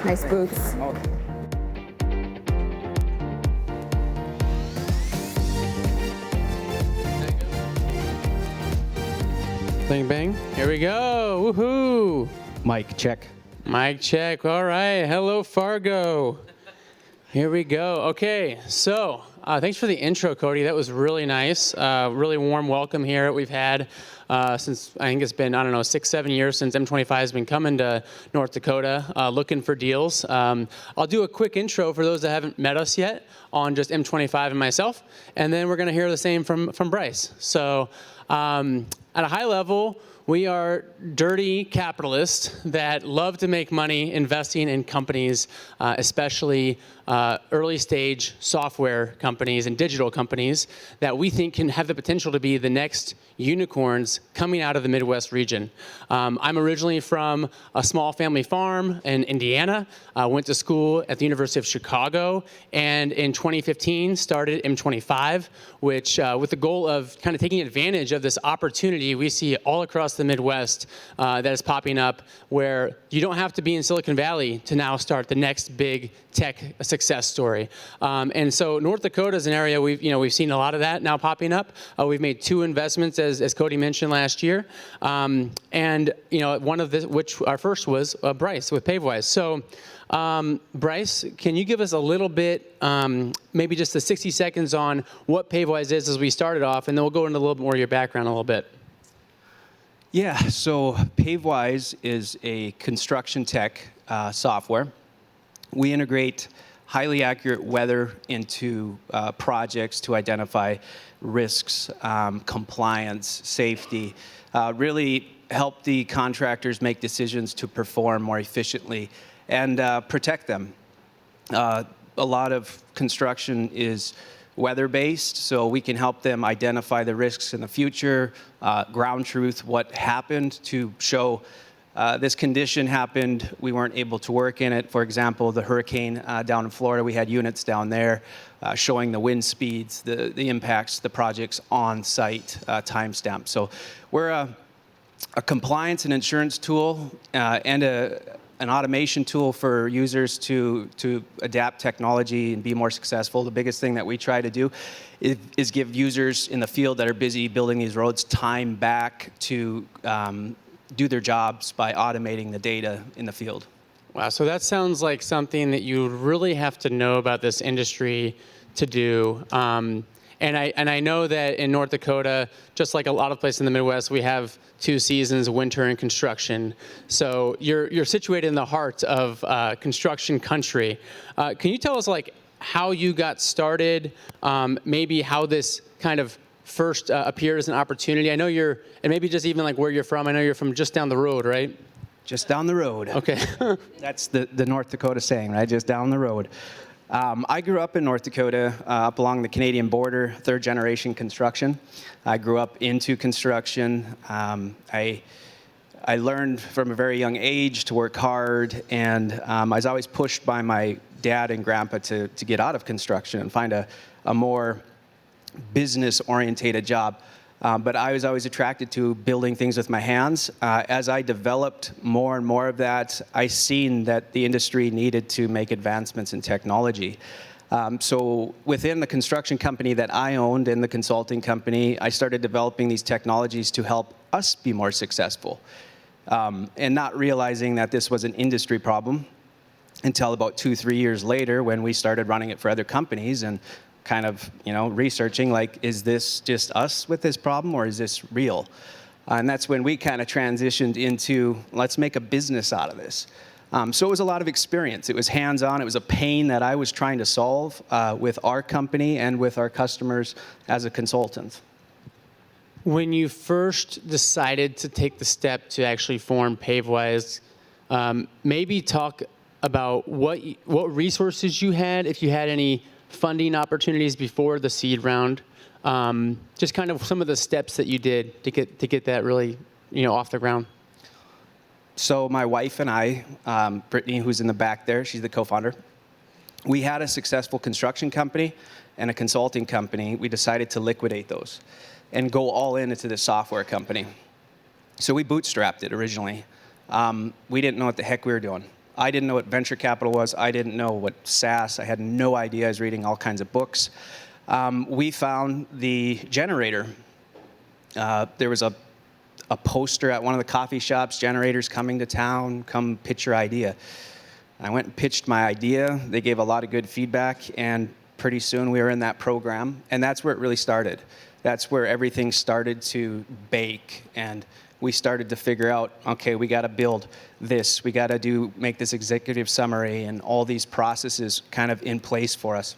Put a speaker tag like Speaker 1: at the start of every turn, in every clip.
Speaker 1: Nice boots.
Speaker 2: Bang, bang. Here we go. Woohoo.
Speaker 3: Mic check.
Speaker 2: Mic check. All right. Hello, Fargo. Here we go. Okay. So thanks for the intro, Cody. That was really nice. Really warm welcome here we've had since, I think it's been, 6-7 years since M25 has been coming to North Dakota looking for deals. I'll do a quick intro for those that haven't met us yet on just M25 and myself, and then we're going to hear the same from Bryce. So at a high level, we are dirty capitalists that love to make money investing in companies, especially early stage software companies and digital companies that we think can have the potential to be the next unicorns coming out of the Midwest region. I'm originally from a small family farm in Indiana. Went to school at the University of Chicago, and in 2015 started M25, which with the goal of kind of taking advantage of this opportunity we see all across the Midwest that is popping up, where you don't have to be in Silicon Valley to now start the next big tech success story. And so North Dakota is an area we've seen a lot of that now popping up. We've made 2 investments, as Cody mentioned, last year, and one of which our first was Bryce with Pavewise. So Bryce, can you give us a little bit, maybe just the 60 seconds on what Pavewise is as we started off, and then we'll go into a little bit more of your background a little bit.
Speaker 3: Yeah, so Pavewise is a construction tech software. We integrate highly accurate weather into projects to identify risks, compliance, safety, really help the contractors make decisions to perform more efficiently and protect them. A lot of construction is weather-based, so we can help them identify the risks in the future, ground truth, what happened to show this condition happened, we weren't able to work in it. For example, the hurricane down in Florida, we had units down there showing the wind speeds, the impacts, the projects on site, timestamp. So we're a compliance and insurance tool and an automation tool for users to adapt technology and be more successful. The biggest thing that we try to do is give users in the field that are busy building these roads time back to do their jobs by automating the data in the field.
Speaker 2: Wow, so that sounds like something that you really have to know about this industry to do. And I know that in North Dakota, just like a lot of places in the Midwest, we have 2 seasons, winter and construction. So you're situated in the heart of construction country. Can you tell us how you got started, maybe how this kind of first appeared as an opportunity? I know and maybe just even where you're from. I know you're from just down the road, right?
Speaker 3: Just down the road.
Speaker 2: Okay.
Speaker 3: That's the North Dakota saying, right? Just down the road. I grew up in North Dakota, up along the Canadian border, 3rd generation construction. I grew up into construction. I learned from a very young age to work hard, and I was always pushed by my dad and grandpa to get out of construction and find a more business-orientated job. But I was always attracted to building things with my hands. As I developed more and more of that, I seen that the industry needed to make advancements in technology. So within the construction company that I owned and the consulting company, I started developing these technologies to help us be more successful. And not realizing that this was an industry problem until about 2-3 years later when we started running it for other companies and kind of, researching, is this just us with this problem or is this real? And that's when we kind of transitioned into, let's make a business out of this. So it was a lot of experience. It was hands-on. It was a pain that I was trying to solve with our company and with our customers as a consultant.
Speaker 2: When you first decided to take the step to actually form Pavewise, maybe talk about what resources you had, if you had any funding opportunities before the seed round, just kind of some of the steps that you did to get that really, off the ground.
Speaker 3: So my wife and I, Brittany, who's in the back there, she's the co-founder. We had a successful construction company and a consulting company. We decided to liquidate those and go all into the software company. So we bootstrapped it originally. We didn't know what the heck we were doing. I didn't know what venture capital was. I didn't know what SaaS. I had no idea. I was reading all kinds of books. We found the generator. There was a poster at one of the coffee shops, generators coming to town, come pitch your idea. I went and pitched my idea. They gave a lot of good feedback, and pretty soon we were in that program, and that's where it really started. That's where everything started to bake, and we started to figure out, okay, we got to build this. We got to make this executive summary and all these processes kind of in place for us.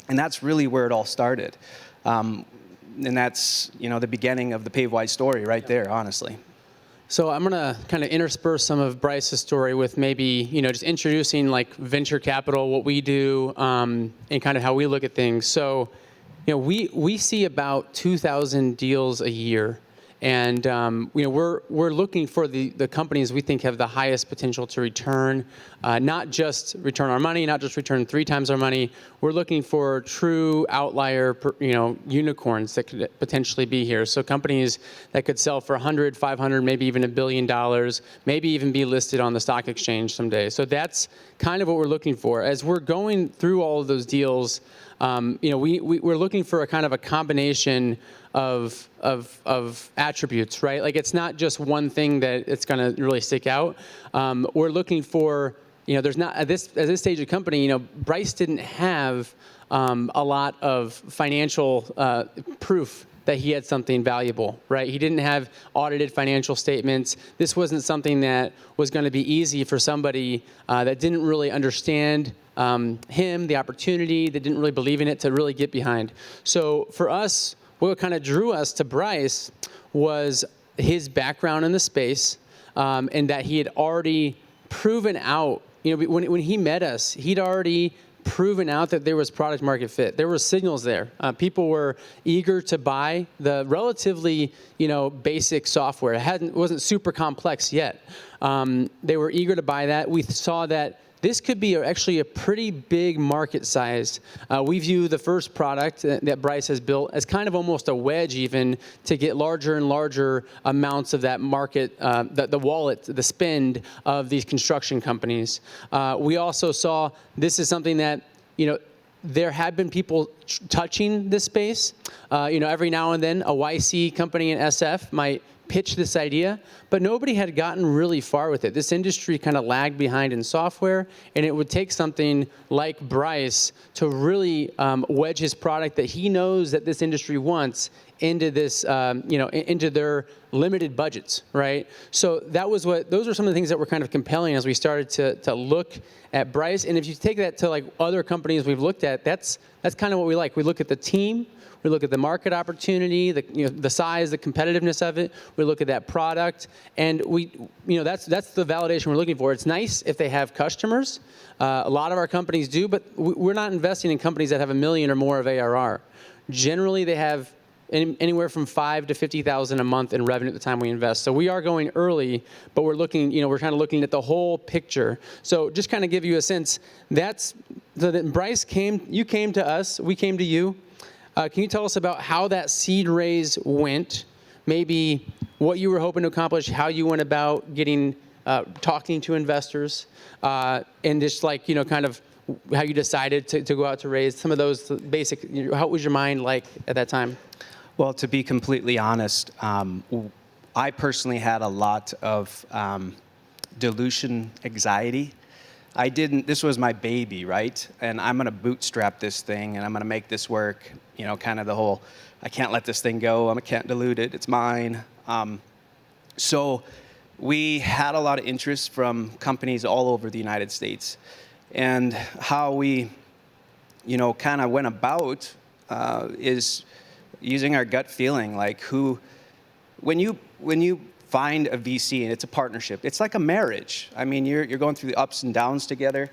Speaker 3: And that's really where it all started. And that's, the beginning of the Pavewise story right there, honestly.
Speaker 2: So I'm going to kind of intersperse some of Bryce's story with maybe, just introducing like venture capital, what we do, and kind of how we look at things. So, we see about 2,000 deals a year. And we're looking for the companies we think have the highest potential to return, not just return our money, not just return 3 times our money. We're looking for true outlier, unicorns that could potentially be here. So companies that could sell for 100, 500, maybe even $1 billion, maybe even be listed on the stock exchange someday. So that's kind of what we're looking for. As we're going through all of those deals, we're looking for a kind of a combination of attributes, right? Like it's not just one thing that it's going to really stick out. We're looking for, there's not at this stage of company, Bryce didn't have a lot of financial proof that he had something valuable, right? He didn't have audited financial statements. This wasn't something that was going to be easy for somebody that didn't really understand him, the opportunity, that didn't really believe in it to really get behind. So for us, what kind of drew us to Bryce was his background in the space, and that he had already proven out, when he met us, he'd already proven out that there was product market fit. There were signals there. People were eager to buy the relatively, basic software. It wasn't super complex yet. They were eager to buy that. We saw that this could be actually a pretty big market size. We view the first product that Bryce has built as kind of almost a wedge even to get larger and larger amounts of that market, the wallet, the spend of these construction companies. We also saw this is something that, there have been people touching this space. Every now and then a YC company in SF might pitch this idea, but nobody had gotten really far with it. This industry kind of lagged behind in software, and it would take something like Bryce to really wedge his product that he knows that this industry wants into this, into their limited budgets, right? So those are some of the things that were kind of compelling as we started to look at Bryce. And if you take that to like other companies we've looked at, that's kind of what we like. We look at the team. We look at the market opportunity, the size, the competitiveness of it. We look at that product, and that's the validation we're looking for. It's nice if they have customers. A lot of our companies do, but we're not investing in companies that have $1 million or more of ARR. Generally, they have anywhere from $5,000 to $50,000 a month in revenue at the time we invest. So we are going early, but we're looking, we're kind of looking at the whole picture. So just kind of give you a sense. Bryce you came to us, we came to you. Can you tell us about how that seed raise went? Maybe what you were hoping to accomplish, how you went about talking to investors, and just kind of how you decided to go out to raise some of those basic. How was your mind like at that time?
Speaker 3: Well, to be completely honest, I personally had a lot of dilution anxiety. This was my baby, right? And I'm going to bootstrap this thing, and I'm going to make this work, kind of the whole, I can't let this thing go, I can't dilute it, it's mine. So we had a lot of interest from companies all over the United States. And how we, kind of went about is using our gut feeling, like when you find a VC, and it's a partnership. It's like a marriage. I mean, you're going through the ups and downs together.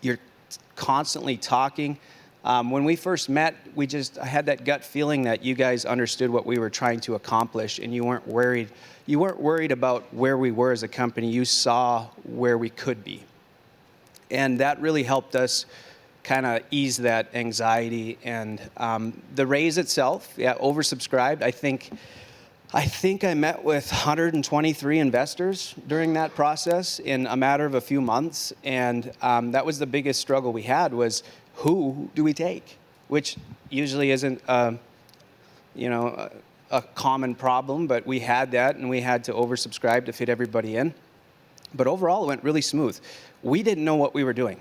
Speaker 3: You're constantly talking. When we first met, I had that gut feeling that you guys understood what we were trying to accomplish, and you weren't worried. You weren't worried about where we were as a company. You saw where we could be. And that really helped us kind of ease that anxiety. And the raise itself, oversubscribed. I think I think I met with 123 investors during that process in a matter of a few months, and that was the biggest struggle we had was who do we take, which usually isn't a common problem, but we had that, and we had to oversubscribe to fit everybody in. But overall, it went really smooth. We didn't know what we were doing.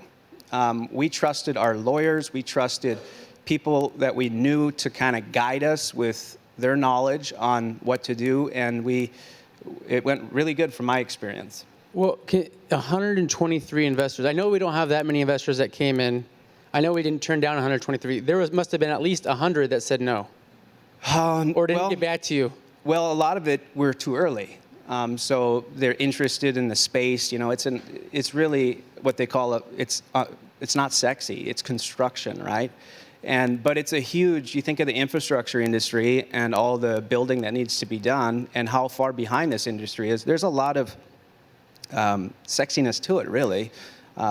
Speaker 3: We trusted our lawyers. We trusted people that we knew to kind of guide us with their knowledge on what to do, and it went really good from my experience.
Speaker 2: Well, 123 investors. I know we don't have that many investors that came in. I know we didn't turn down 123. Must have been at least 100 that said no. Or didn't get back to you.
Speaker 3: Well, a lot of it were too early. So they're interested in the space. It's really what they call it's not sexy. It's construction, right? But it's a huge, you think of the infrastructure industry and all the building that needs to be done and how far behind this industry is. There's a lot of sexiness to it, really,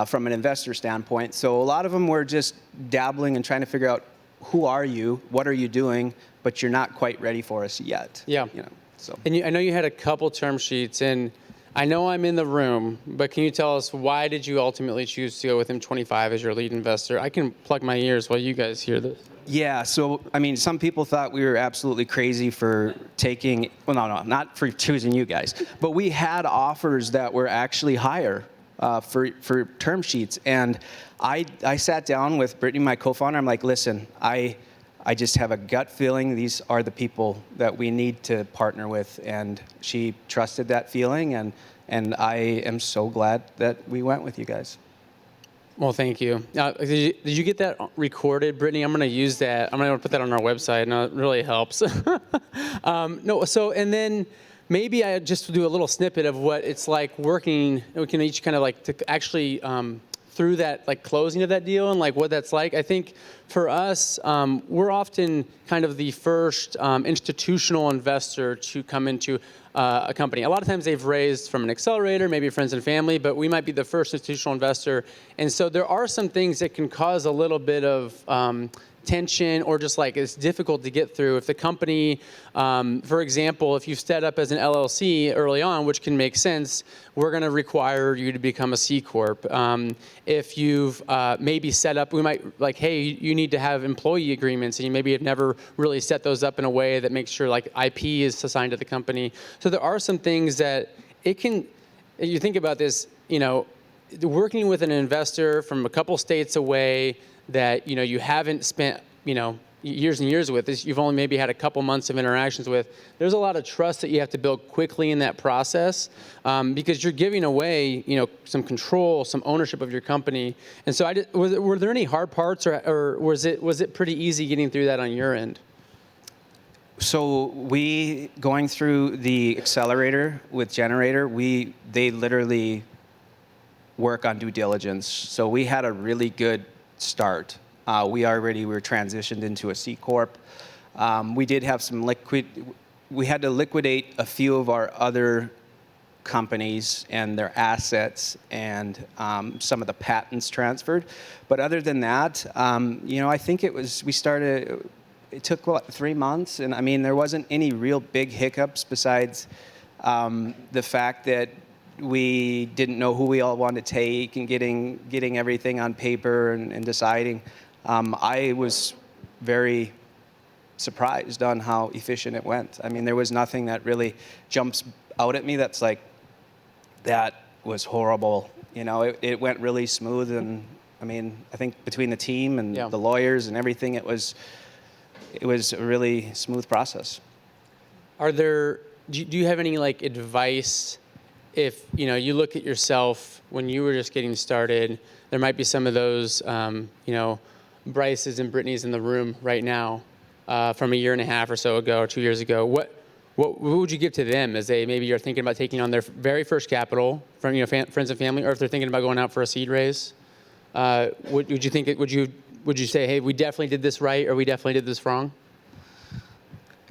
Speaker 3: from an investor standpoint. So a lot of them were just dabbling and trying to figure out, who are you? What are you doing? But you're not quite ready for us yet.
Speaker 2: Yeah.
Speaker 3: So.
Speaker 2: And I know you had a couple term sheets, and I know I'm in the room, but can you tell us why did you ultimately choose to go with M25 as your lead investor? I can plug my ears while you guys hear this.
Speaker 3: Yeah, so, some people thought we were absolutely crazy for taking, no, not for choosing you guys, but we had offers that were actually higher for term sheets. And I sat down with Brittany, my co-founder. I'm like, listen, I just have a gut feeling these are the people that we need to partner with. And she trusted that feeling, and I am so glad that we went with you guys.
Speaker 2: Well, thank you. Did you get that recorded, Brittany? I'm going to use that. I'm going to put that on our website. No, it really helps. And then maybe I just do a little snippet of what it's like working. We can each kind of like to actually through that like closing of that deal and like what that's like. I think for us, we're often kind of the first institutional investor to come into a company. A lot of times they've raised from an accelerator, maybe friends and family, but we might be the first institutional investor. And so there are some things that can cause a little bit of tension, or just like it's difficult to get through. If the company, for example, if you've set up as an LLC early on, which can make sense, we're going to require you to become a C Corp. If you've maybe set up, we might like, hey, you need to have employee agreements, and you maybe have never really set those up in a way that makes sure like IP is assigned to the company. So there are some things that it can, you think about this, working with an investor from a couple states away that you haven't spent years and years with this, you've only maybe had a couple months of interactions with. There's a lot of trust that you have to build quickly in that process, because you're giving away some control, some ownership of your company. And so were there any hard parts, or was it pretty easy getting through that on your end?
Speaker 3: So we going through the accelerator with Generator, they literally work on due diligence. So we had a really good start. We were transitioned into a C Corp. We did have we had to liquidate a few of our other companies and their assets, and some of the patents transferred. But other than that, I think it took 3 months, and there wasn't any real big hiccups besides the fact that we didn't know who we all wanted to take, and getting everything on paper and deciding. I was very surprised on how efficient it went. There was nothing that really jumps out at me that's like, that was horrible. It went really smooth, and I think between the team and the lawyers and everything, it was a really smooth process. Do you have any like advice? If you look at yourself when you were just getting started, there might be some of those, Bryce's and Brittany's in the room right now, from a year and a half or so ago, or 2 years ago. What would you give to them as maybe you're thinking about taking on their very first capital from friends and family, or if they're thinking about going out for a seed raise? Would you say, hey, we definitely did this right, or we definitely did this wrong?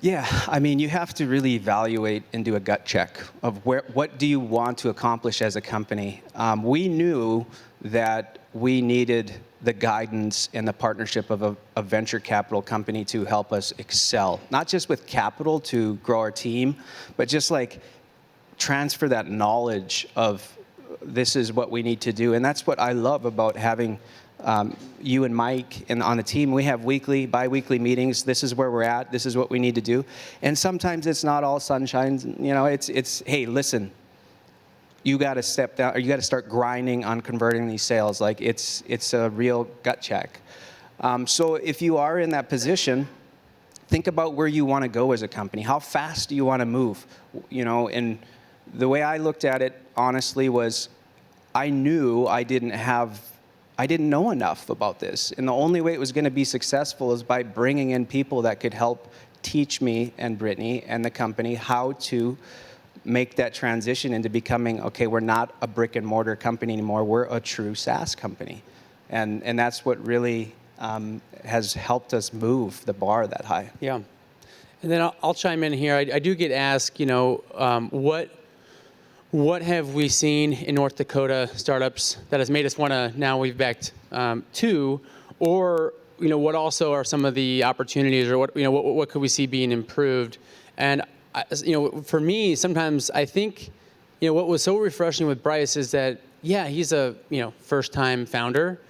Speaker 3: Yeah, you have to really evaluate and do a gut check of what do you want to accomplish as a company. We knew that we needed the guidance and the partnership of a venture capital company to help us excel, not just with capital to grow our team, but just like transfer that knowledge of this is what we need to do. And that's what I love about having you and Mike and on the team. We have weekly, bi-weekly meetings. This is where we're at. This is what we need to do. And sometimes it's not all sunshine. You know, it's hey, listen, you got to step down, or you got to start grinding on converting these sales. Like it's a real gut check. So if you are in that position, think about where you want to go as a company. How fast do you want to move? You know, and the way I looked at it, honestly, was I knew I didn't know enough about this. And the only way it was going to be successful is by bringing in people that could help teach me and Brittany and the company how to make that transition into becoming, okay, we're not a brick and mortar company anymore. We're a true SaaS company. And that's what really has helped us move the bar that high.
Speaker 2: Yeah. And then I'll chime in here. I do get asked, you know, what have we seen in North Dakota startups that has made us want to, now we've backed two, or, you know, what also are some of the opportunities, or what, you know, what could we see being improved? And, you know, for me, sometimes I think, you know, what was so refreshing with Bryce is that, yeah, he's a, you know, first-time founder.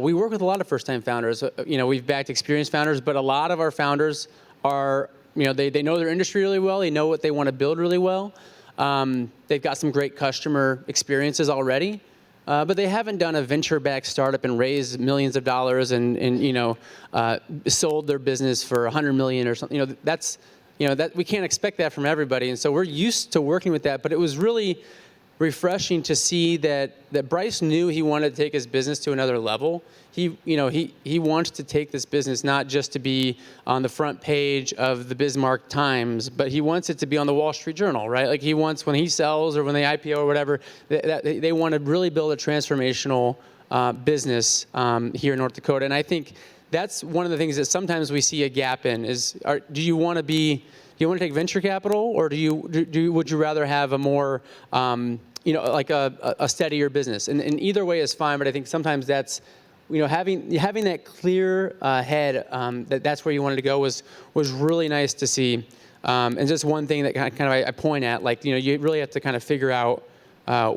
Speaker 2: We work with a lot of first-time founders. You know, we've backed experienced founders, but a lot of our founders are, you know, they know their industry really well. They know what they want to build really well. They've got some great customer experiences already, but they haven't done a venture-backed startup and raised millions of dollars and you know, sold their business for $100 million or something. You know, that's, you know, that we can't expect that from everybody. And so we're used to working with that, but it was really refreshing to see that Bryce knew he wanted to take his business to another level. He wants to take this business not just to be on the front page of the Bismarck Times, but he wants it to be on the Wall Street Journal, right? Like he wants, when he sells or when they IPO or whatever, they want to really build a transformational business here in North Dakota. And I think that's one of the things that sometimes we see a gap in is, do you want to take venture capital, or would you rather have a more you know, like a steadier business? And either way is fine, but I think sometimes that's, you know, having that clear head that's where you wanted to go was really nice to see. And just one thing that kind of I point at, like, you know, you really have to kind of figure out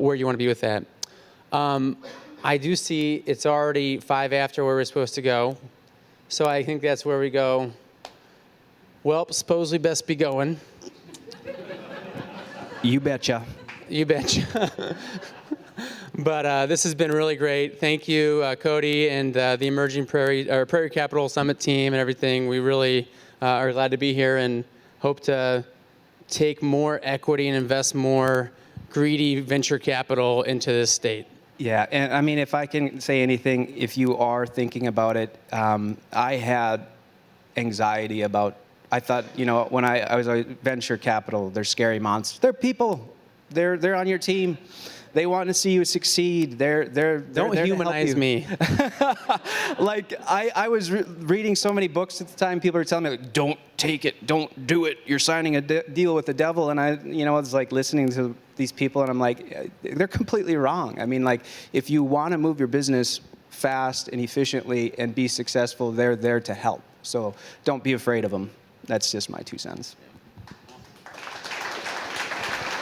Speaker 2: where you want to be with that. I do see it's already 5 after where we're supposed to go, so I think that's where we go. Well, suppose we best be going.
Speaker 3: You betcha.
Speaker 2: You betcha. But this has been really great. Thank you, Cody, and the emerging Prairie Capital Summit team and everything. We really are glad to be here and hope to take more equity and invest more greedy venture capital into this state.
Speaker 3: Yeah, and I mean, if I can say anything, if you are thinking about it, I had anxiety about, I thought, you know, when I was a venture capital, they're scary monsters. They're people. They're on your team. They want to see you succeed. They're
Speaker 2: Don't humanize me.
Speaker 3: Like I was reading so many books at the time. People were telling me, like, don't take it, don't do it. You're signing a deal with the devil. And I was like listening to these people, and I'm like, they're completely wrong. I mean, like, if you want to move your business fast and efficiently and be successful, they're there to help. So don't be afraid of them. That's just my 2 cents.